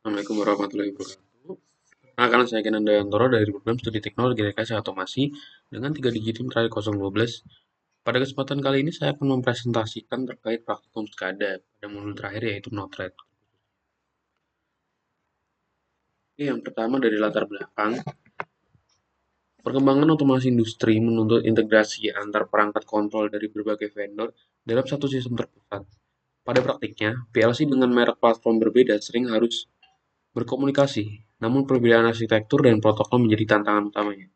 Assalamualaikum warahmatullahi wabarakatuh. Perkenalkan, saya Kenanda Yantoro dari program Studi Teknologi Rekayasa Otomasi dengan 3 digit terakhir 012. Pada kesempatan kali ini saya akan mempresentasikan terkait praktikum SCADA pada modul terakhir yaitu Node-RED. Oke, yang pertama dari latar belakang, perkembangan otomasi industri menuntut integrasi antar perangkat kontrol dari berbagai vendor dalam satu sistem terpusat. Pada praktiknya, PLC dengan merek platform berbeda sering harus berkomunikasi, namun perbedaan arsitektur dan protokol menjadi tantangan utamanya.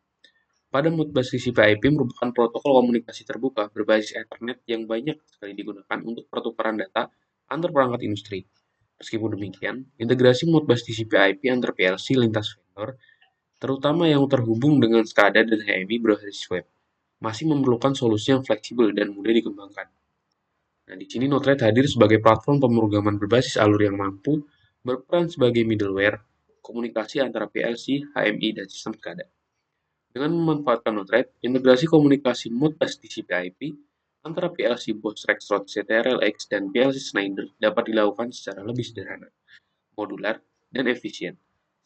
Pada Modbus TCP/IP merupakan protokol komunikasi terbuka berbasis Ethernet yang banyak sekali digunakan untuk pertukaran data antar perangkat industri. Meskipun demikian, integrasi Modbus TCP/IP antar PLC lintas vendor, terutama yang terhubung dengan SCADA dan HMI berbasis web, masih memerlukan solusi yang fleksibel dan mudah dikembangkan. Nah, di sini Node-RED hadir sebagai platform pemrograman berbasis alur yang mampu berperan sebagai middleware komunikasi antara PLC, HMI, dan sistem SCADA. Dengan memanfaatkan Node-RED, integrasi komunikasi Modbus TCP/IP antara PLC Bosch Rexroth CTRL-X dan PLC Schneider dapat dilakukan secara lebih sederhana, modular, dan efisien,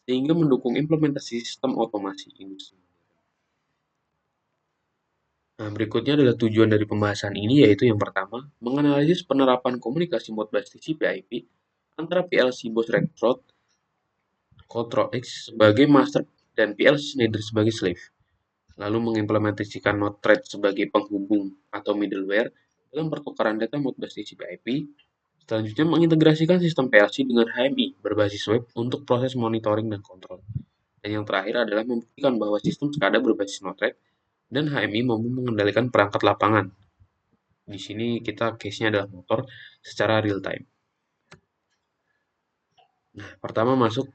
sehingga mendukung implementasi sistem otomasi industri. Nah, berikutnya adalah tujuan dari pembahasan ini, yaitu yang pertama, menganalisis penerapan komunikasi Modbus TCP/IP antara PLC Bosch Rexroth Ctrl-X sebagai master dan PLC Schneider sebagai slave, lalu mengimplementasikan Node-RED sebagai penghubung atau middleware dalam pertukaran data Modbus TCP/IP. Selanjutnya, mengintegrasikan sistem PLC dengan HMI berbasis web untuk proses monitoring dan kontrol. Dan yang terakhir adalah membuktikan bahwa sistem SCADA berbasis Node-RED dan HMI mampu mengendalikan perangkat lapangan. Di sini kita case-nya adalah motor secara real time. Nah, pertama masuk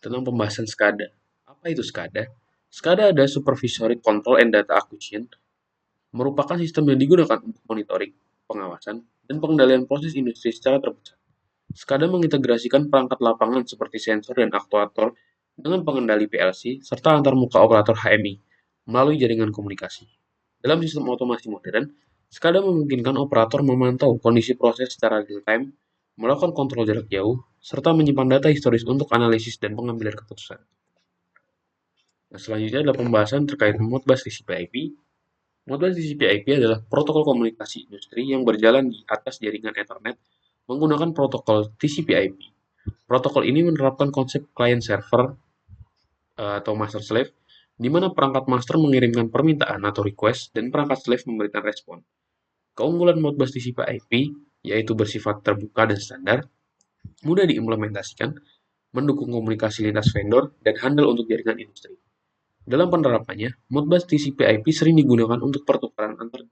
tentang pembahasan SCADA. Apa itu SCADA? SCADA adalah Supervisory Control and Data Acquisition, merupakan sistem yang digunakan untuk monitoring, pengawasan, dan pengendalian proses industri secara terpusat. SCADA mengintegrasikan perangkat lapangan seperti sensor dan aktuator dengan pengendali PLC serta antarmuka operator HMI melalui jaringan komunikasi. Dalam sistem otomasi modern, SCADA memungkinkan operator memantau kondisi proses secara real-time, melakukan kontrol jarak jauh, serta menyimpan data historis untuk analisis dan pengambilan keputusan. Nah, selanjutnya adalah pembahasan terkait Modbus TCP/IP. Modbus TCP/IP adalah protokol komunikasi industri yang berjalan di atas jaringan Ethernet menggunakan protokol TCP/IP. Protokol ini menerapkan konsep client-server atau master-slave, di mana perangkat master mengirimkan permintaan atau request dan perangkat slave memberikan respon. Keunggulan Modbus TCP/IP yaitu bersifat terbuka dan standar, mudah diimplementasikan, mendukung komunikasi lintas vendor, dan handal untuk jaringan industri. Dalam penerapannya, Modbus TCP/IP sering digunakan untuk pertukaran antar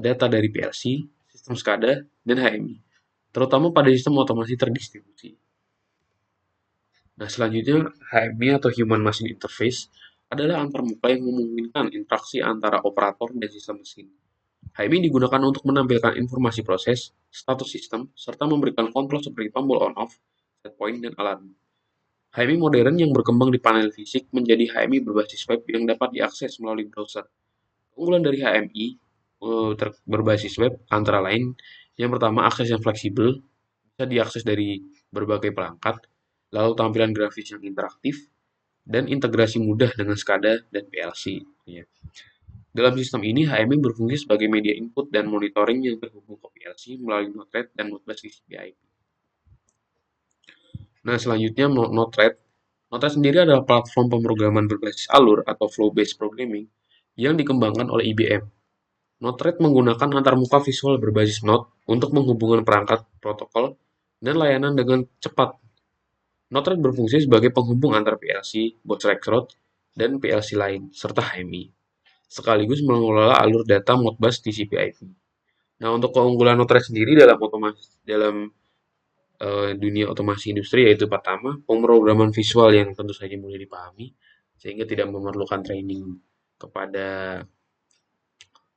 data dari PLC, sistem SCADA, dan HMI, terutama pada sistem otomasi terdistribusi. Nah, selanjutnya HMI atau Human Machine Interface adalah antarmuka yang memungkinkan interaksi antara operator dan sistem mesin. HMI digunakan untuk menampilkan informasi proses, status sistem, serta memberikan kontrol seperti tombol on-off, set point, dan alarm. HMI modern yang berkembang di panel fisik menjadi HMI berbasis web yang dapat diakses melalui browser. Keunggulan dari HMI berbasis web antara lain, yang pertama akses yang fleksibel, bisa diakses dari berbagai perangkat, lalu tampilan grafis yang interaktif, dan integrasi mudah dengan SCADA dan PLC. Ya. Dalam sistem ini, HMI berfungsi sebagai media input dan monitoring yang terhubung ke PLC melalui Node-RED dan Modbus TCP/IP. Nah, selanjutnya Node-RED. Node-RED sendiri adalah platform pemrograman berbasis alur atau flow-based programming yang dikembangkan oleh IBM. Node-RED menggunakan antarmuka visual berbasis Node untuk menghubungkan perangkat, protokol, dan layanan dengan cepat. Node-RED berfungsi sebagai penghubung antar PLC, Bosch Rexroth, dan PLC lain, serta HMI, sekaligus mengelola alur data Modbus TCP/IP. Nah, untuk keunggulan Node-RED sendiri dalam dunia otomasi industri yaitu pertama, pemrograman visual yang tentu saja mudah dipahami, sehingga tidak memerlukan training kepada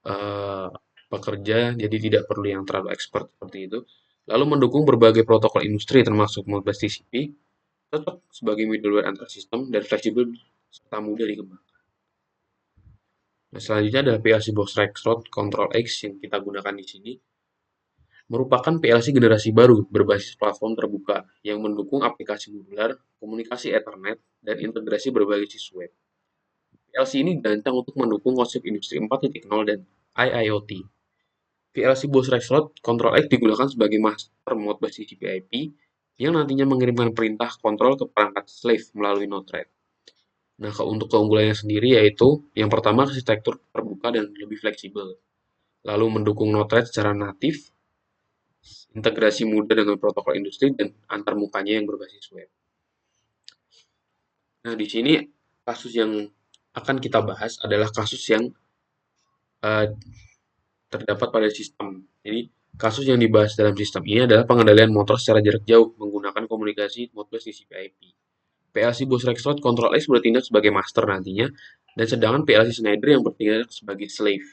uh, pekerja, jadi tidak perlu yang terlalu expert seperti itu. Lalu mendukung berbagai protokol industri termasuk Modbus TCP, cocok sebagai middleware antar sistem dan fleksibel serta mudah dikembangkan. Nah, selanjutnya adalah PLC Box Rexroth Ctrl-X yang kita gunakan di sini. merupakan PLC generasi baru berbasis platform terbuka yang mendukung aplikasi modular, komunikasi Ethernet, dan integrasi berbasis web. PLC ini dirancang untuk mendukung konsep Industri 4.0 dan IIoT. PLC Bus Rexroth Control X digunakan sebagai master Modbus TCP/IP yang nantinya mengirimkan perintah kontrol ke perangkat slave melalui Node-RED. Nah, untuk keunggulannya sendiri yaitu yang pertama arsitektur terbuka dan lebih fleksibel, lalu mendukung Node-RED secara natif, integrasi mudah dengan protokol industri dan antarmukanya yang berbasis web. Nah, di sini kasus yang akan kita bahas adalah kasus yang uh, terdapat pada sistem. Jadi, kasus yang dibahas dalam sistem ini adalah pengendalian motor secara jarak jauh menggunakan komunikasi Modbus TCP/IP. PLC Bus Rexroth Control X bertindak sebagai master nantinya, dan sedangkan PLC Schneider yang bertindak sebagai slave.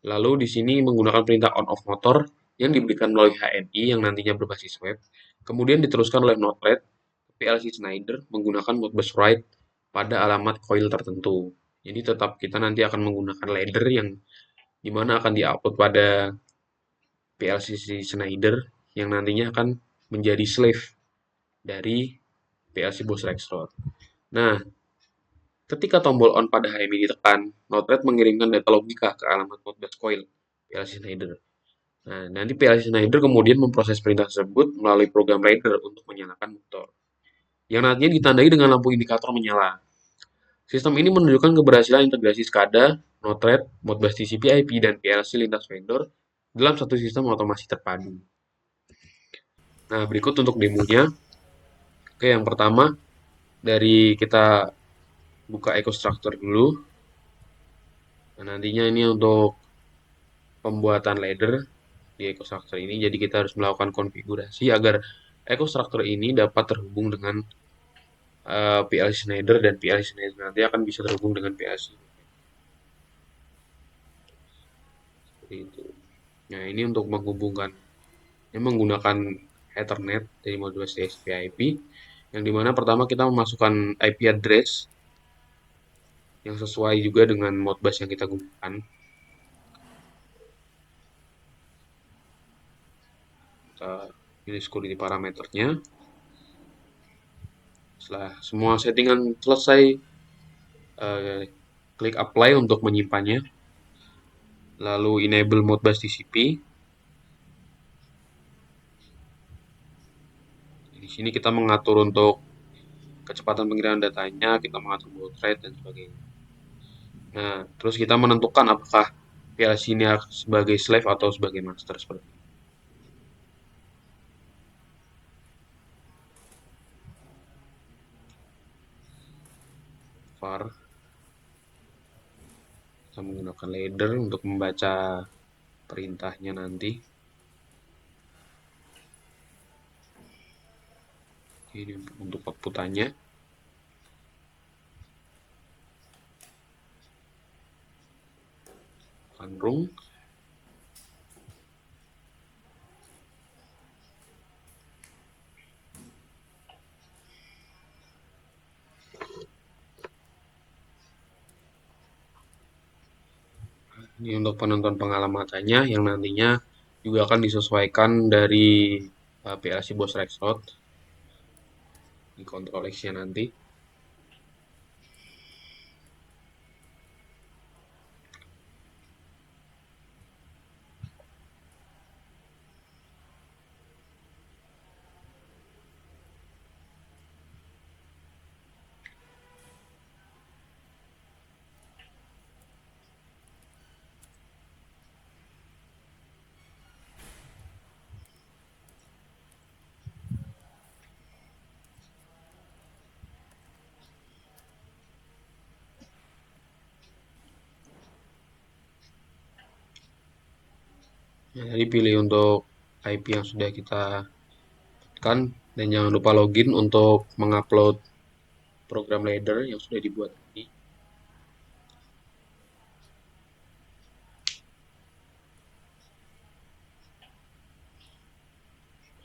Lalu di sini menggunakan perintah on-off motor yang diberikan melalui HMI yang nantinya berbasis web, kemudian diteruskan oleh Node-RED ke PLC Schneider menggunakan Modbus write pada alamat coil tertentu. Jadi tetap kita nanti akan menggunakan ladder yang dimana akan diupload pada PLC Schneider yang nantinya akan menjadi slave dari PLC Bus Rexroth. Nah, ketika tombol on pada HMI ditekan, Node-RED mengirimkan data logika ke alamat Modbus coil PLC Schneider. Nah, nanti PLC Schneider kemudian memproses perintah tersebut melalui program Rider untuk menyalakan motor, yang nantinya ditandai dengan lampu indikator menyala. Sistem ini menunjukkan keberhasilan integrasi SCADA, Node-RED, Modbus TCP/IP, dan PLC lintas vendor dalam satu sistem otomasi terpadu. Nah, berikut untuk demonya. Oke, yang pertama dari kita buka EcoStructure dulu. Nah, nantinya ini untuk pembuatan ladder di EcoStructure ini. Jadi kita harus melakukan konfigurasi agar EcoStructure ini dapat terhubung dengan PLC Schneider, dan PLC Schneider nanti akan bisa terhubung dengan PLC. Seperti itu. Nah, ini untuk menghubungkan menggunakan Ethernet dari modul TCP/IP, yang dimana pertama kita memasukkan IP address yang sesuai juga dengan Modbus yang kita gunakan. Kita pilih security parameternya. Setelah semua settingan selesai, klik apply untuk menyimpannya. Lalu enable Modbus TCP. Di sini kita mengatur untuk kecepatan pengiriman datanya, kita mengatur baud rate dan sebagainya. Nah, terus kita menentukan apakah PLC ini sebagai slave atau sebagai master seperti ini. var kita menggunakan ladder untuk membaca perintahnya nanti. Ini untuk outputannya. Rung. Ini untuk penonton pengalamannya yang nantinya juga akan disesuaikan dari PLC Bus Rexroth di control X-nya nanti. Nah, jadi pilih untuk IP yang sudah kita tekan, dan jangan lupa login untuk mengupload program ladder yang sudah dibuat tadi.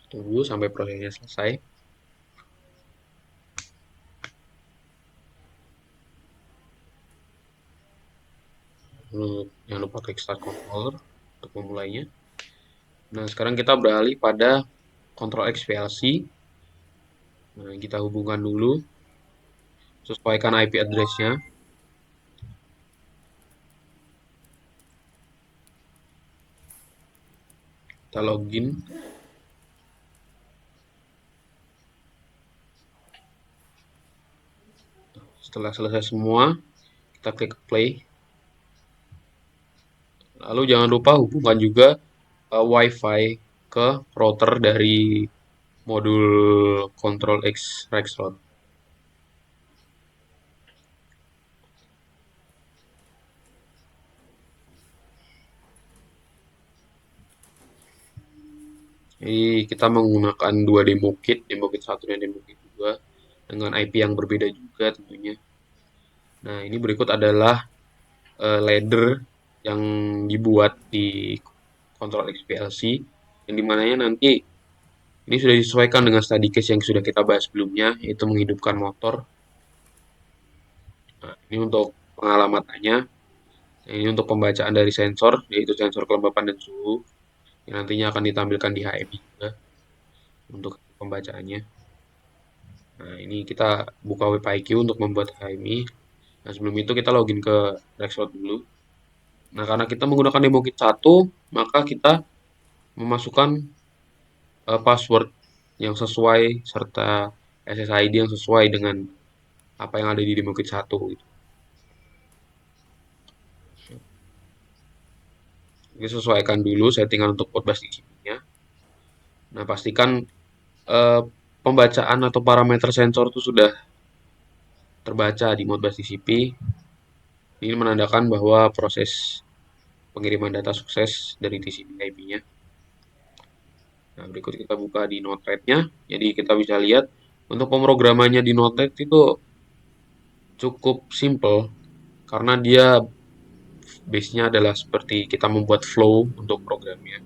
Tunggu sampai prosesnya selesai. Jangan lupa klik start controller untuk memulainya. Nah, sekarang kita beralih pada kontrol XPLC. Nah, kita hubungkan dulu, sesuaikan IP address-nya, kita login. Setelah selesai semua, kita klik play. Lalu jangan lupa hubungkan juga WiFi ke router dari modul Control X Rexroth. Jadi kita menggunakan dua demo kit 1 dan demo kit 2 dengan IP yang berbeda juga tentunya. Nah, ini berikut adalah ladder yang dibuat di Control X PLC yang dimananya nanti ini sudah disesuaikan dengan study case yang sudah kita bahas sebelumnya, yaitu menghidupkan motor. Nah, ini untuk pengalamannya. Ini untuk pembacaan dari sensor, yaitu sensor kelembapan dan suhu, yang nantinya akan ditampilkan di HMI juga untuk pembacaannya. Nah, ini kita buka web IQ untuk membuat HMI. Nah, sebelum itu kita login ke Rexroth dulu. Nah, karena kita menggunakan demo kit 1, maka kita memasukkan password yang sesuai serta SSID yang sesuai dengan apa yang ada di demo kit 1 gitu. Jadi sesuaikan dulu settingan untuk Modbus TCP-nya. Nah, pastikan eh, pembacaan atau parameter sensor itu sudah terbaca di Modbus TCP. Ini menandakan bahwa proses pengiriman data sukses dari TCP IP-nya. Nah, berikut kita buka di Node-RED-nya. Jadi kita bisa lihat untuk pemrogramannya di Node-RED itu cukup simple karena dia base-nya adalah seperti kita membuat flow untuk programnya.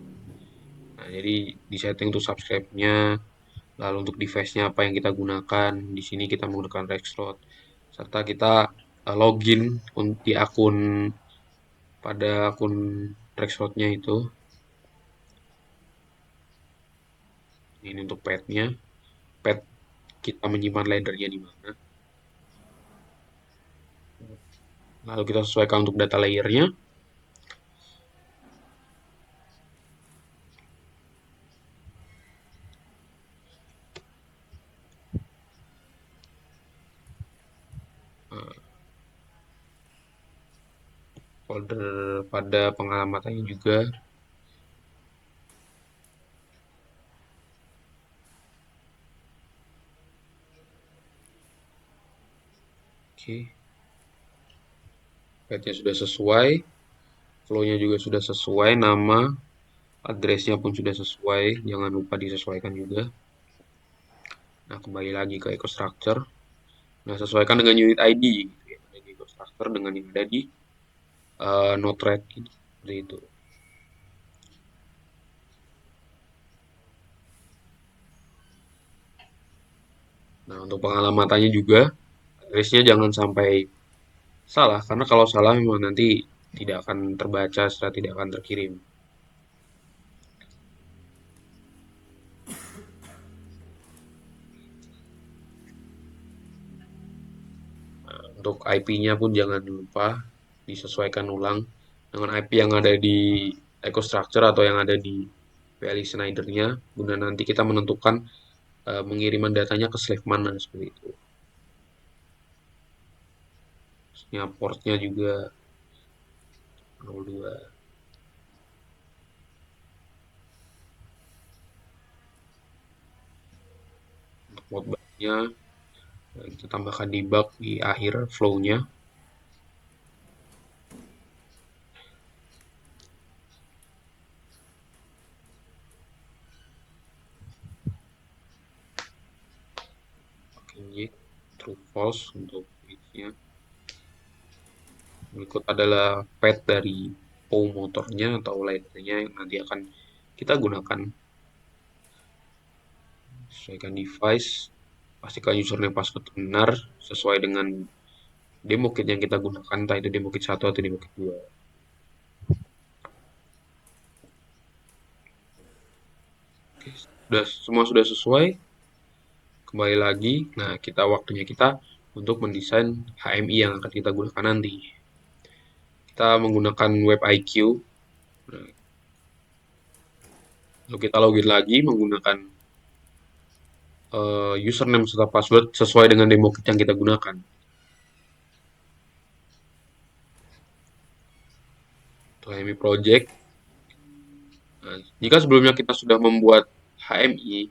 Nah, jadi di setting untuk subscribe-nya, lalu untuk device-nya apa yang kita gunakan. Di sini kita menggunakan Rexroth. Serta kita login di akun pada akun Rexroth-nya itu. Ini untuk pad-nya. Pad kita menyimpan ladder-nya di mana. Lalu kita sesuaikan untuk data layer-nya. Folder pada pengalamannya juga. Oke, pad-nya sudah sesuai, flow-nya juga sudah sesuai, nama, address-nya pun sudah sesuai, jangan lupa disesuaikan juga. Nah, kembali lagi ke EcoStructure. Nah, sesuaikan dengan unit ID gitu ya, ada di EcoStructure dengan yang ada di Node-RED gitu, seperti itu. Nah, untuk pengalamannya juga, address-nya jangan sampai salah, karena kalau salah memang nanti tidak akan terbaca setelah tidak akan terkirim. Untuk IP-nya pun jangan lupa disesuaikan ulang dengan IP yang ada di EcoStructure atau yang ada di PLI Schneider-nya, guna nanti kita menentukan pengiriman datanya ke slave mana seperti itu. Terusnya portnya juga 02. Untuk modbus-nya kita tambahkan debug di akhir flow-nya. Inject true false untuk bit-nya. Berikut adalah pad dari POW motornya atau laddernya yang nanti akan kita gunakan. Sesuaikan device, pastikan username password benar sesuai dengan demo kit yang kita gunakan, entah itu demo kit 1 atau demo kit 2. Semua sudah sesuai, kembali lagi. Nah, waktunya kita untuk mendesain HMI yang akan kita gunakan nanti. Kita menggunakan web IQ. Nah, lalu kita login lagi menggunakan username serta password sesuai dengan demo kit yang kita gunakan. Untuk HMI project. Nah, jika sebelumnya kita sudah membuat HMI,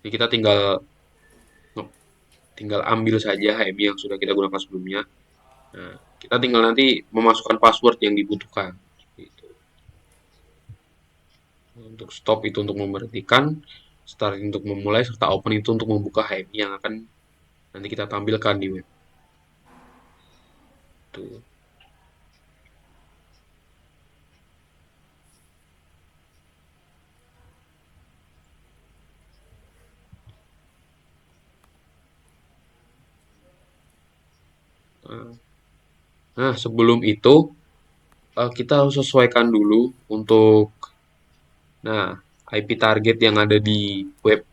jadi kita tinggal ambil saja HMI yang sudah kita gunakan sebelumnya. Nah, kita tinggal nanti memasukkan password yang dibutuhkan. Gitu. Untuk stop itu untuk memberhentikan, start untuk memulai, serta open itu untuk membuka HMI yang akan nanti kita tampilkan di web. Tuh. Nah, sebelum itu kita harus sesuaikan dulu untuk nah IP target yang ada di web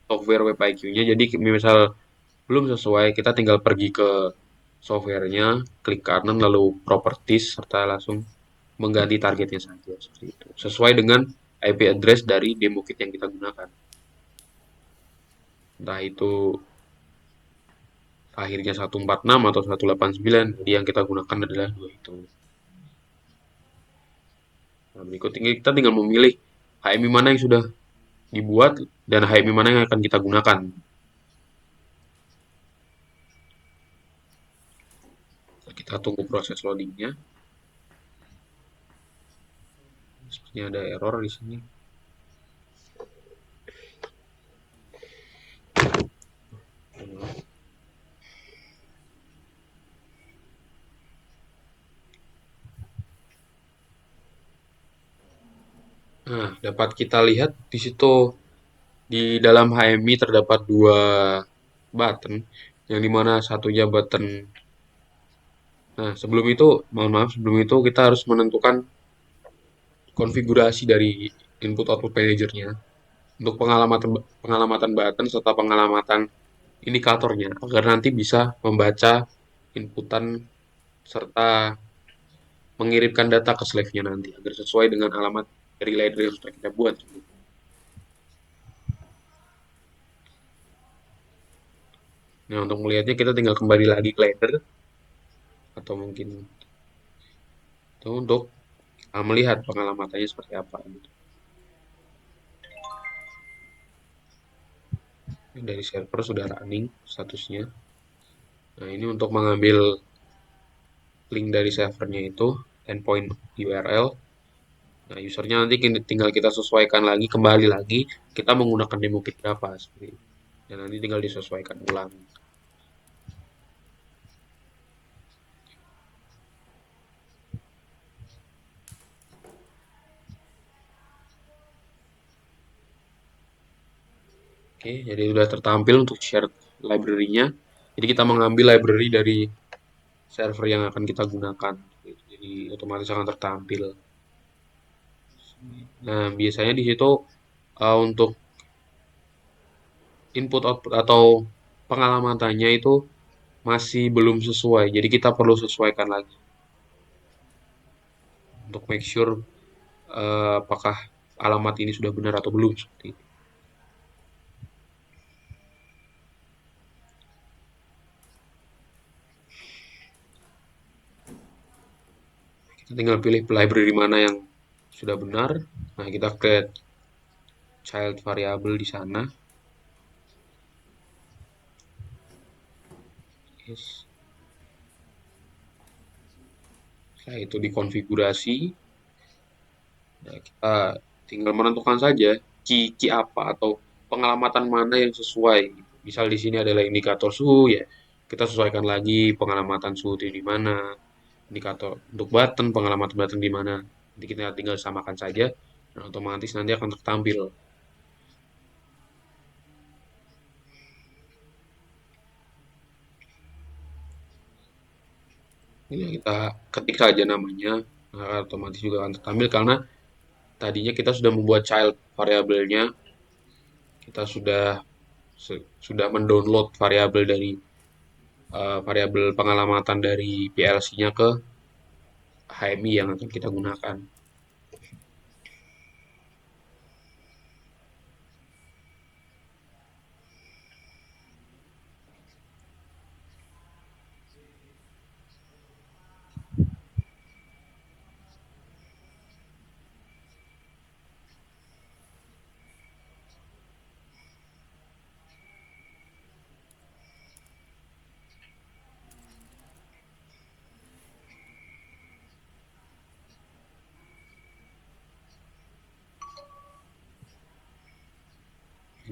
software web IQ-nya. Jadi misal belum sesuai, kita tinggal pergi ke softwarenya, klik kanan lalu properties serta langsung mengganti targetnya saja seperti itu. Sesuai dengan IP address dari demo kit yang kita gunakan. Entah itu akhirnya 146 atau 189, jadi yang kita gunakan adalah dua itu. Nah, berikut ini kita tinggal memilih HMI mana yang sudah dibuat dan HMI mana yang akan kita gunakan. Kita tunggu proses loadingnya. Sepertinya ada error di sini. Nah, dapat kita lihat di situ di dalam HMI terdapat dua button, yang dimana satunya button. Nah, mohon maaf, sebelum itu kita harus menentukan konfigurasi dari input output manajernya untuk pengalamatan button serta pengalamatan indikatornya agar nanti bisa membaca inputan serta mengirimkan data ke slave-nya nanti agar sesuai dengan alamat dari ladder yang sudah kita buat. Nah, untuk melihatnya kita tinggal kembali lagi ke ladder atau mungkin itu untuk melihat pengalamatannya seperti apa gitu. Dari server sudah running statusnya. Nah, ini untuk mengambil link dari servernya itu endpoint URL. Nah, usernya nanti tinggal kita sesuaikan lagi, kembali lagi, kita menggunakan demo kit berapa seperti itu. Dan nanti tinggal disesuaikan ulang. Oke, jadi sudah tertampil untuk share library-nya. Jadi kita mengambil library dari server yang akan kita gunakan. Jadi otomatis akan tertampil. Nah, biasanya di situ untuk input output atau pengalamatannya itu masih belum sesuai. Jadi kita perlu sesuaikan lagi untuk make sure apakah alamat ini sudah benar atau belum seperti itu. Kita tinggal pilih library mana yang sudah benar. Nah, kita create child variable di sana. Yes. Setelah itu dikonfigurasi. Nah, kita tinggal menentukan saja key apa atau pengalamatan mana yang sesuai. Misal di sini adalah indikator suhu ya, kita sesuaikan lagi pengalamatan suhu itu di mana. Indikator untuk button, pengalamatan button di mana. Nanti kita tinggal samakan saja. Nah, otomatis nanti akan tertampil. Ini kita ketik saja namanya, maka otomatis juga akan tertampil karena tadinya kita sudah membuat child variabelnya kita sudah mendownload variabel pengalamatan dari PLC-nya ke HMI yang akan kita gunakan.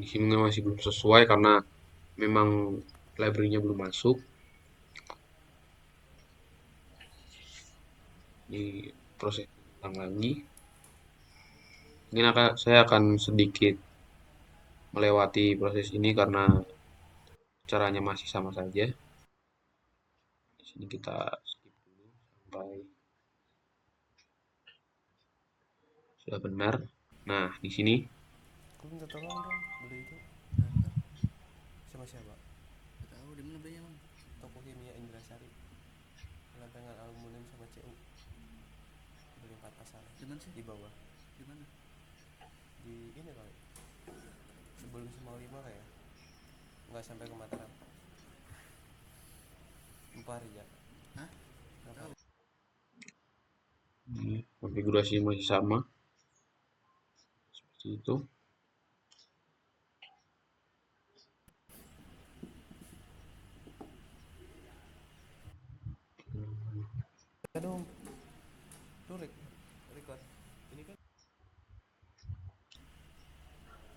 Di sini masih belum sesuai karena memang library-nya belum masuk. Di proses ulang lagi. Mungkin saya akan sedikit melewati proses ini karena caranya masih sama saja. Di sini kita skip dulu sampai sudah benar. Nah, di sini Aku minta tolong dong beli itu Apa? sama siapa? Gak tahu di mana belinya bang? Toko Kimia Indrasari, lempengan aluminium sama CU, beli 4 pasang Di mana sih? di bawah, Di mana? di ini kali sebelum Semang 5 kayak, nggak sampai ke Mataram, Empari ya. Hah? Nggak Tahu. tahu. konfigurasi masih sama seperti itu. Ya dong, lu record ini kan.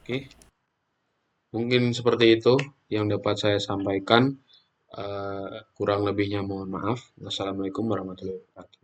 Oke, mungkin seperti itu yang dapat saya sampaikan. Kurang lebihnya mohon maaf. Wassalamualaikum warahmatullahi wabarakatuh.